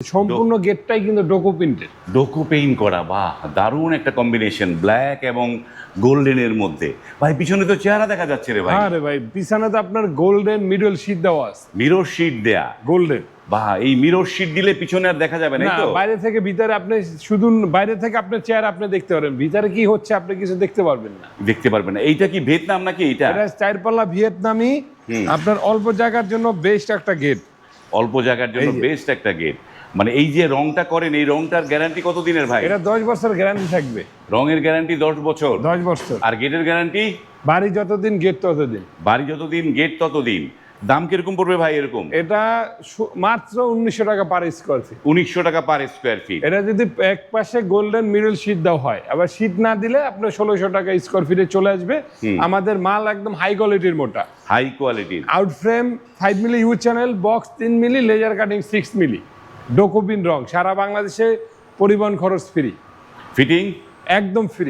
সম্পূর্ণ গেটটাই কিন্তু ডোকো printed. ডোকো paint করা, বাহ দারুণ একটা কম্বিনেশন, ব্ল্যাক এবং গোল্ডেনের মধ্যে। ভাই পিছনে তো চেহারা দেখা যাচ্ছে রে ভাই। হ্যাঁ রে ভাই, পিছনে তো আপনার গোল্ডেন মিডল শীট দেওয়া আছে, মিরর শিট দেয়া। গোল্ডেন। বাহ, এই মিরর শিট দিলে পিছনে আর দেখা যাবে না, না, তো বাইরে থেকে ভিতরে আপনি শুধু বাইরে থেকে আপনার চেহারা আপনি দেখতে পারবেন, ভিতরে কি হচ্ছে আপনি কিছু দেখতে পারবেন না। দেখতে পারবে না। এইটা কি ভিয়েতনাম নাকি এইটা? এটা চারপাল্লা ভিয়েতনামি, আপনার অল্প জায়গার জন্য বেস্ট একটা গেট। অল্প জায়গার জন্য এই যে। বেস্ট একটা গেট। মানে এই যে রংটা করেন, এই রংটার গ্যারান্টি কত দিনের ভাই? এটা 10 বছর গ্যারান্টি থাকবে। রঙের গ্যারান্টি 10 বছর। 10 বছর। আর গেটের গ্যারান্টি? বাড়ি যতদিন গেট ততদিন। বাড়ি যতদিন গেট ততদিন। দাম কিরকম পড়বে ভাই এরকম? এটা মাত্র 1900 টাকা পার স্কোয়ার ফিট। 1900 টাকা পার স্কোয়ার ফিট। এটা যদি এক পাশে গোল্ডেন মিডল শীট দেওয়া হয়, আবার শীট না দিলে আপনার 1600 টাকা স্কোয়ার ফিটে চলে আসবে। আমাদের মাল একদম হাই কোয়ালিটির মোটা, হাই কোয়ালিটির। Out frame 5 milli, U channel box 3 milli, laser cutting 6 মিলি, ডোকোপিন রং, সারা বাংলাদেশে পরিবহন খরচ ফ্রি, ফিটিং একদম ফ্রি।